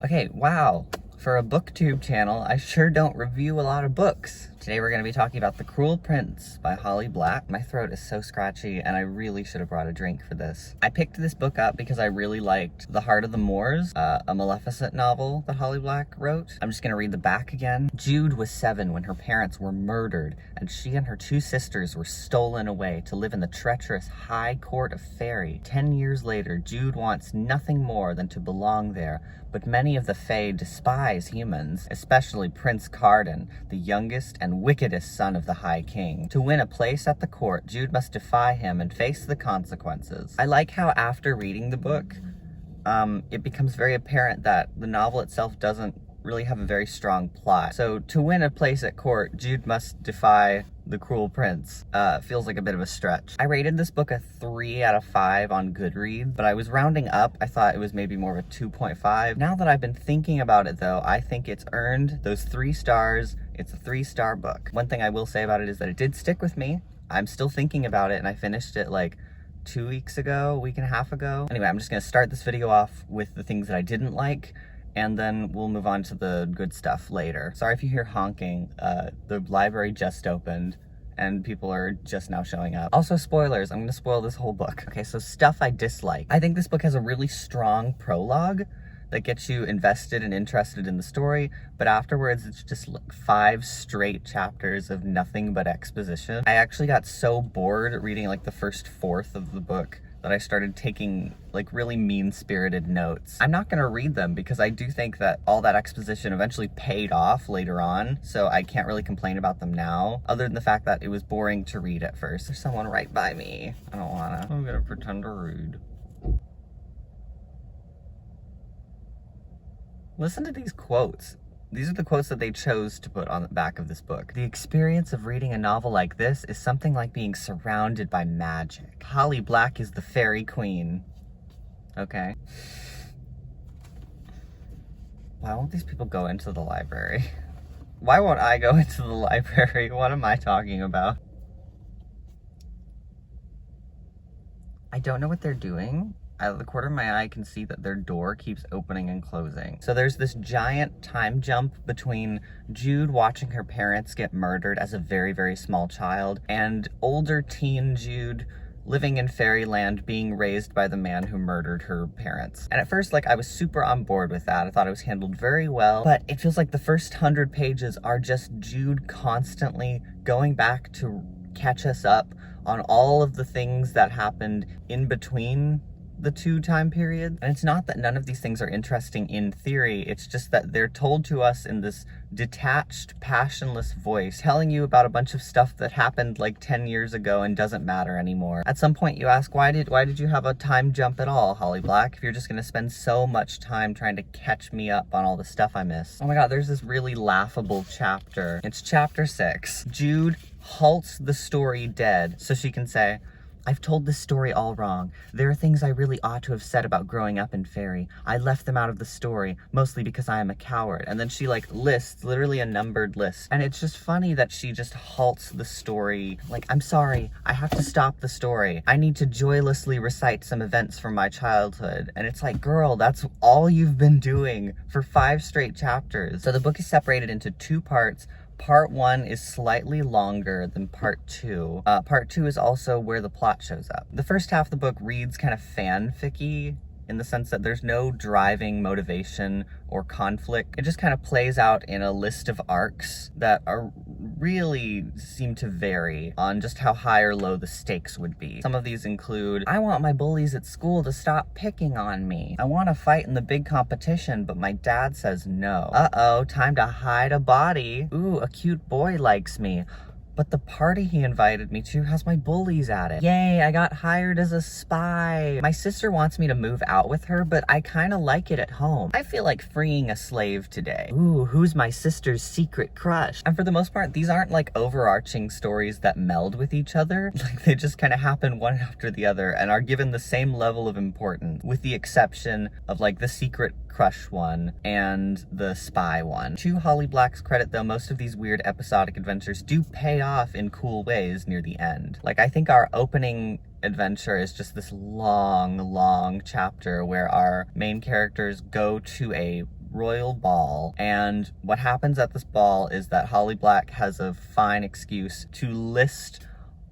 Okay, wow. For a booktube channel, I sure don't review a lot of books. Today we're going to be talking about The Cruel Prince by Holly Black. My throat is so scratchy and I really should have brought a drink for this. I picked this book up because I really liked The Heart of the Moors, a Maleficent novel that Holly Black wrote. I'm just going to read the back again. Jude was 7 when her parents were murdered and she and her 2 sisters were stolen away to live in the treacherous High Court of Fairy. 10 years later, Jude wants nothing more than to belong there, but many of the Fae despise humans, especially Prince Carden, the youngest and wickedest son of the High King. To win a place at the court, Jude must defy him and face the consequences. I like how after reading the book, it becomes very apparent that the novel itself doesn't really have a very strong plot. So to win a place at court, Jude must defy the cruel prince. Feels like a bit of a stretch. I rated this book a 3 out of 5 on Goodreads, but I was rounding up. I thought it was maybe more of a 2.5. Now that I've been thinking about it though, I think it's earned those 3 stars. It's a 3-star book. One thing I will say about it is that it did stick with me. I'm still thinking about it and I finished it like 2 weeks ago, a week and a half ago. Anyway, I'm just gonna start this video off with the things that I didn't like, and then we'll move on to the good stuff later. Sorry if you hear honking. The library just opened and people are just now showing up. Also, spoilers, I'm gonna spoil this whole book. Okay, so stuff I dislike. I think this book has a really strong prologue that gets you invested and interested in the story, but afterwards it's just like 5 straight chapters of nothing but exposition. I actually got so bored reading like the first 1/4 of the book that I started taking like really mean-spirited notes. I'm not gonna read them because I do think that all that exposition eventually paid off later on, so I can't really complain about them now, other than the fact that it was boring to read at first. There's someone right by me. I don't wanna. I'm gonna pretend to read. Listen to these quotes. These are the quotes that they chose to put on the back of this book. The experience of reading a novel like this is something like being surrounded by magic. Holly Black is the fairy queen. Okay. Why won't these people go into the library? Why won't I go into the library? What am I talking about? I don't know what they're doing. Out of the corner of my eye, I can see that their door keeps opening and closing. So there's this giant time jump between Jude watching her parents get murdered as a very, very small child and older teen Jude living in fairyland being raised by the man who murdered her parents. And at first, like, I was super on board with that. I thought it was handled very well, but it feels like the first 100 pages are just Jude constantly going back to catch us up on all of the things that happened in between the 2 time periods. And it's not that none of these things are interesting in theory, it's just that they're told to us in this detached, passionless voice, telling you about a bunch of stuff that happened like 10 years ago and doesn't matter anymore. At some point you ask, why did you have a time jump at all, Holly Black, if you're just gonna spend so much time trying to catch me up on all the stuff I missed? Oh my god, there's this really laughable chapter. It's chapter 6. Jude halts the story dead so she can say, I've told this story all wrong. There are things I really ought to have said about growing up in Fairy. I left them out of the story, mostly because I am a coward. And then she like lists, literally a numbered list. And it's just funny that she just halts the story. Like, I'm sorry, I have to stop the story. I need to joylessly recite some events from my childhood. And it's like, girl, that's all you've been doing for 5 straight chapters. So the book is separated into 2 parts. Part 1 is slightly longer than part 2. Part 2 is also where the plot shows up. The first half of the book reads kind of fanficky in the sense that there's no driving motivation or conflict. It just kind of plays out in a list of arcs that are really seem to vary on just how high or low the stakes would be. Some of these include, I want my bullies at school to stop picking on me. I want to fight in the big competition, but my dad says no. Uh-oh, time to hide a body. Ooh, a cute boy likes me. But the party he invited me to has my bullies at it. Yay, I got hired as a spy. My sister wants me to move out with her, but I kind of like it at home. I feel like freeing a slave today. Ooh, who's my sister's secret crush? And for the most part, these aren't like overarching stories that meld with each other. Like, they just kind of happen one after the other and are given the same level of importance, with the exception of like the secret crush one and the spy one. To Holly Black's credit though, most of these weird episodic adventures do pay off in cool ways near the end. Like, I think our opening adventure is just this long chapter where our main characters go to a royal ball, and what happens at this ball is that Holly Black has a fine excuse to list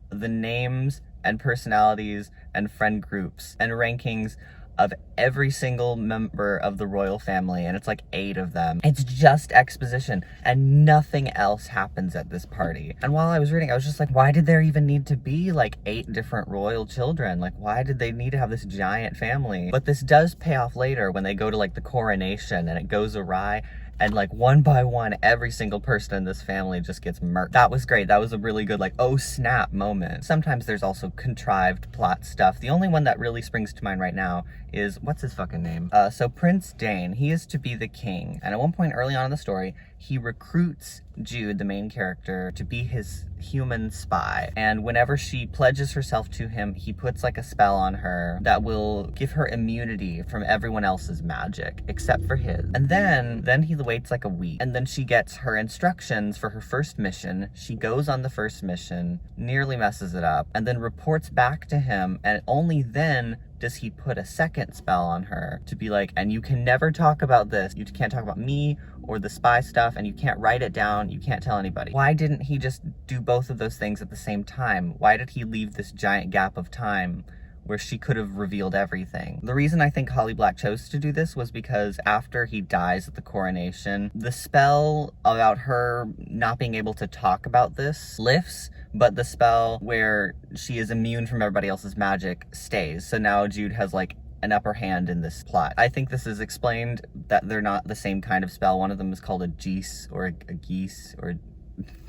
the names and personalities and friend groups and rankings of every single member of the royal family, and it's like 8 of them. It's just exposition, and nothing else happens at this party. And while I was reading, I was just like, why did there even need to be like 8 different royal children? Like, why did they need to have this giant family? But this does pay off later when they go to like the coronation and it goes awry, and like one by one, every single person in this family just gets murked. That was great. That was a really good, like, oh snap moment. Sometimes there's also contrived plot stuff. The only one that really springs to mind right now is, what's his fucking name? So Prince Dane, he is to be the king. And at one point early on in the story, he recruits Jude, the main character, to be his human spy. And whenever she pledges herself to him, he puts like a spell on her that will give her immunity from everyone else's magic, except for his. And then he waits like a week. And then she gets her instructions for her first mission. She goes on the first mission, nearly messes it up, and then reports back to him. And only then does he put a second spell on her to be like, and you can never talk about this. You can't talk about me or the spy stuff, and you can't write it down. You can't tell anybody. Why didn't he just do both of those things at the same time? Why did he leave this giant gap of time where she could have revealed everything? The reason I think Holly Black chose to do this was because after he dies at the coronation, the spell about her not being able to talk about this lifts, but the spell where she is immune from everybody else's magic stays. So now Jude has like an upper hand in this plot. I think this is explained that they're not the same kind of spell. One of them is called a geese or a geese, or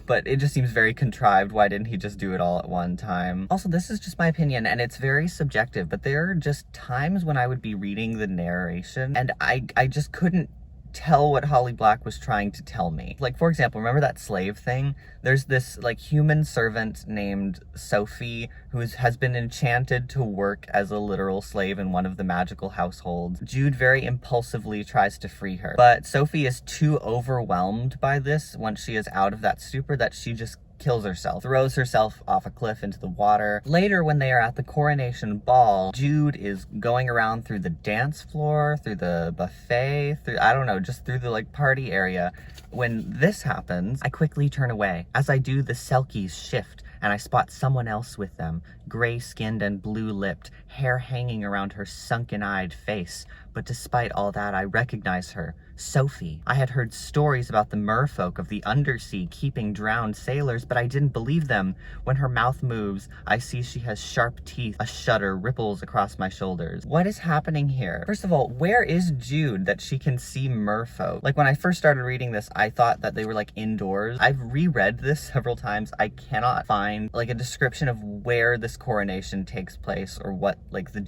but it just seems very contrived. Why didn't he just do it all at one time? Also, this is just my opinion, and it's very subjective, but there are just times when I would be reading the narration and I just couldn't tell what Holly Black was trying to tell me. Like, for example, remember that slave thing? There's this like human servant named Sophie who has been enchanted to work as a literal slave in one of the magical households. Jude very impulsively tries to free her, but Sophie is too overwhelmed by this once she is out of that stupor that she just kills herself, throws herself off a cliff into the water. Later, when they are at the coronation ball, Jude is going around through the dance floor, through the buffet, through, I don't know, just through the like party area. When this happens, I quickly turn away. As I do, the selkies shift and I spot someone else with them, gray-skinned and blue-lipped, hair hanging around her sunken-eyed face. But despite all that, I recognize her, Sophie. I had heard stories about the merfolk of the undersea keeping drowned sailors, but I didn't believe them. When her mouth moves, I see she has sharp teeth. A shudder ripples across my shoulders. What is happening here? First of all, where is Jude that she can see merfolk? Like, when I first started reading this, I thought that they were like indoors. I've reread this several times. I cannot find like a description of where this coronation takes place or what like the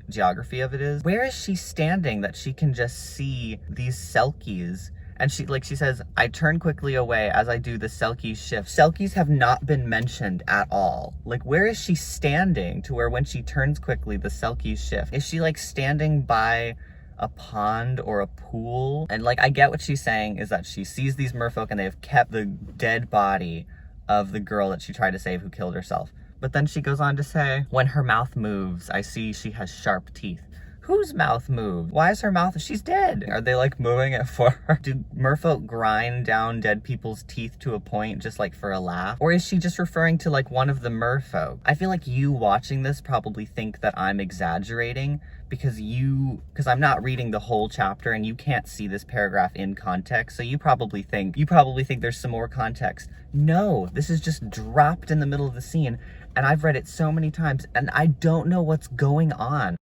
geography of it is. Where is she standing that she can just see these selkies? And she says, I turn quickly away as I do the selkies shift. Selkies have not been mentioned at all. Like, where is she standing to where when she turns quickly, the selkies shift? Is she like standing by a pond or a pool? And like, I get what she's saying is that she sees these merfolk and they have kept the dead body of the girl that she tried to save who killed herself. But then she goes on to say, when her mouth moves, I see she has sharp teeth. Whose mouth moved? Why is her mouth? She's dead. Are they like moving it for her? Do merfolk grind down dead people's teeth to a point just like for a laugh? Or is she just referring to like one of the merfolk? I feel like you watching this probably think that I'm exaggerating because I'm not reading the whole chapter and you can't see this paragraph in context. So you probably think there's some more context. No, this is just dropped in the middle of the scene. And I've read it so many times and I don't know what's going on.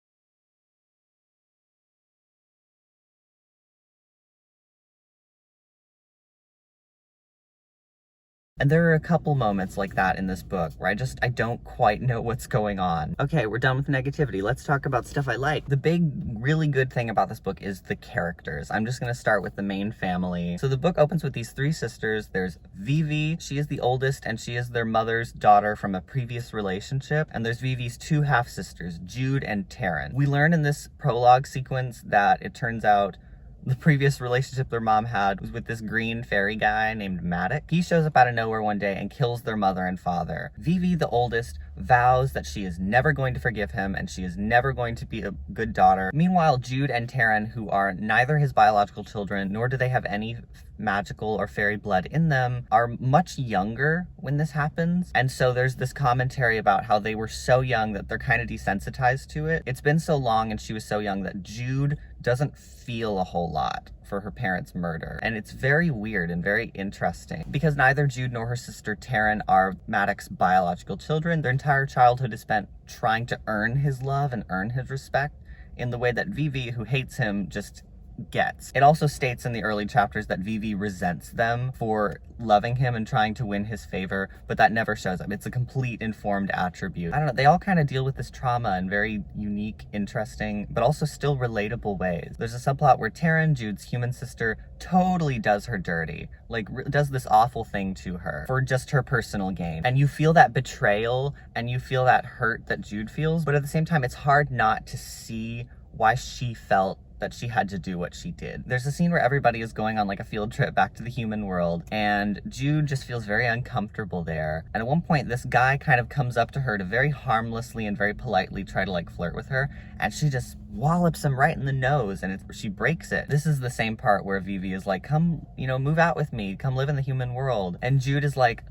And there are a couple moments like that in this book where I don't quite know what's going on. Okay, we're done with negativity. Let's talk about stuff I like. The big, really good thing about this book is the characters. I'm just gonna start with the main family. So the book opens with these 3 sisters. There's Vivi, she is the oldest, and she is their mother's daughter from a previous relationship. And there's Vivi's 2 half-sisters, Jude and Taryn. We learn in this prologue sequence that it turns out the previous relationship their mom had was with this green fairy guy named Maddox. He shows up out of nowhere one day and kills their mother and father. Vivi, the oldest, vows that she is never going to forgive him and she is never going to be a good daughter. Meanwhile, Jude and Taryn, who are neither his biological children, nor do they have any magical or fairy blood in them, are much younger when this happens. And so there's this commentary about how they were so young that they're kind of desensitized to it. It's been so long and she was so young that Jude doesn't feel a whole lot for her parents' murder. And it's very weird and very interesting because neither Jude nor her sister Taryn are Maddox's biological children. Their entire childhood is spent trying to earn his love and earn his respect in the way that Vivi, who hates him, just gets. It also states in the early chapters that Vivi resents them for loving him and trying to win his favor, but that never shows up. It's a complete informed attribute. I don't know, they all kind of deal with this trauma in very unique, interesting, but also still relatable ways. There's a subplot where Taryn, Jude's human sister, totally does her dirty, like does this awful thing to her for just her personal gain. And you feel that betrayal and you feel that hurt that Jude feels, but at the same time, it's hard not to see why she felt that she had to do what she did. There's a scene where everybody is going on like a field trip back to the human world, and Jude just feels very uncomfortable there. And at one point, this guy kind of comes up to her to very harmlessly and very politely try to like flirt with her, and she just wallops him right in the nose, and she breaks it. This is the same part where Vivi is like, come, move out with me, come live in the human world. And Jude is like,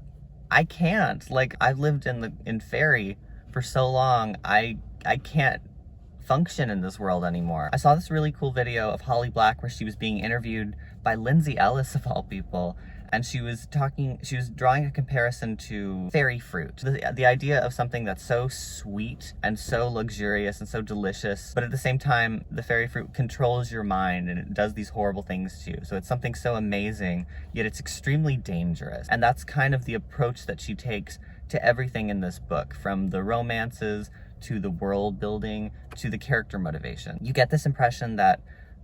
I can't. Like, I've lived in fairy for so long, I can't function in this world anymore. I saw this really cool video of Holly Black where she was being interviewed by Lindsay Ellis of all people, and she was drawing a comparison to fairy fruit. The idea of something that's so sweet and so luxurious and so delicious, but at the same time, the fairy fruit controls your mind and it does these horrible things to you. So it's something so amazing, yet it's extremely dangerous. And that's kind of the approach that she takes to everything in this book, from the romances to the world building, to the character motivation. You get this impression that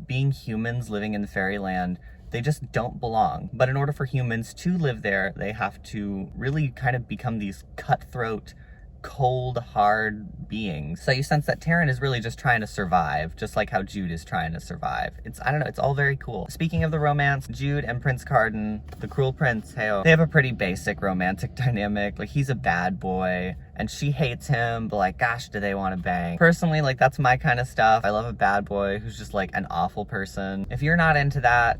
being humans living in fairyland, they just don't belong. But in order for humans to live there, they have to really kind of become these cutthroat, cold, hard beings. So you sense that Taryn is really just trying to survive, just like how Jude is trying to survive. I don't know, it's all very cool. Speaking of the romance, Jude and Prince Carden, the cruel prince, they have a pretty basic romantic dynamic. Like, he's a bad boy, and she hates him, but like, gosh, do they want to bang. Personally, like, that's my kind of stuff. I love a bad boy who's just like an awful person. If you're not into that,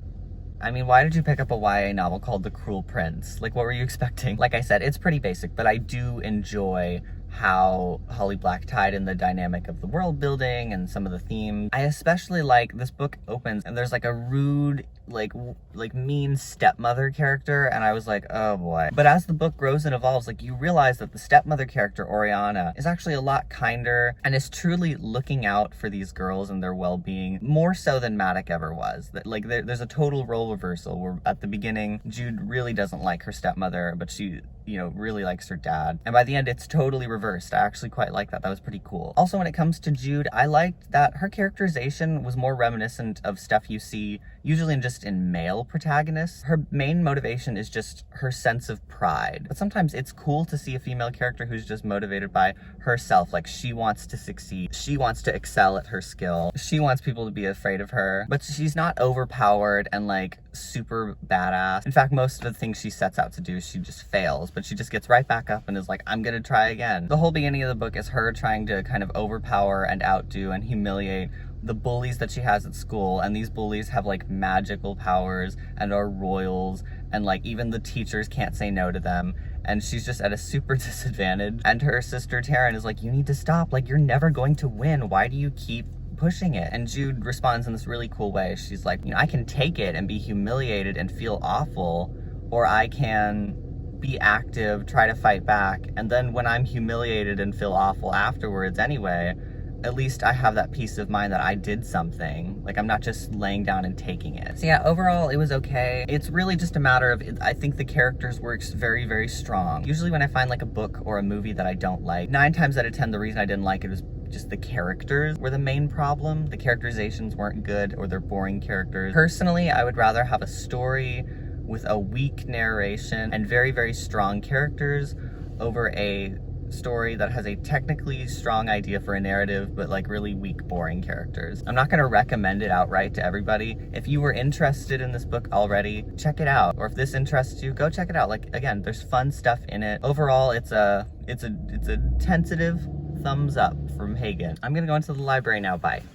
I mean, why did you pick up a YA novel called The Cruel Prince? Like, what were you expecting? Like I said, it's pretty basic, but I do enjoy how Holly Black tied in the dynamic of the world building and some of the themes. I especially like this book opens and there's like a rude, like mean stepmother character, and I was like, oh boy. But as the book grows and evolves, like, you realize that the stepmother character, Oriana, is actually a lot kinder and is truly looking out for these girls and their well-being, more so than Maddox ever was. That, like, there's a total role reversal where at the beginning, Jude really doesn't like her stepmother, but she, really likes her dad. And by the end, it's totally reversed. I actually quite like that. That was pretty cool. Also, when it comes to Jude, I liked that her characterization was more reminiscent of stuff you see usually in male protagonists. Her main motivation is just her sense of pride. But sometimes it's cool to see a female character who's just motivated by herself. Like, she wants to succeed. She wants to excel at her skill. She wants people to be afraid of her. But she's not overpowered and like super badass. In fact, most of the things she sets out to do, she just fails, but she just gets right back up and is like, I'm gonna try again. The whole beginning of the book is her trying to kind of overpower and outdo and humiliate the bullies that she has at school, and these bullies have like magical powers and are royals, and like even the teachers can't say no to them, and she's just at a super disadvantage. And her sister Taryn is like, you need to stop, like, you're never going to win, why do you keep pushing it? And Jude responds in this really cool way. She's like, I can take it and be humiliated and feel awful, or I can be active, try to fight back, and then when I'm humiliated and feel awful afterwards anyway, at least I have that peace of mind that I did something. Like, I'm not just laying down and taking it. So yeah, overall, it was okay. It's really just a matter of, I think the characters were very, very strong. Usually when I find like a book or a movie that I don't like, 9 times out of 10, the reason I didn't like it was just the characters were the main problem. The characterizations weren't good, or they're boring characters. Personally, I would rather have a story with a weak narration and very, very strong characters over a story that has a technically strong idea for a narrative, but like really weak, boring characters. I'm not going to recommend it outright to everybody. If you were interested in this book already, check it out. Or if this interests you, go check it out. Like, again, there's fun stuff in it. Overall, it's a it's a tentative thumbs up from Hagen. I'm gonna go into the library now. Bye.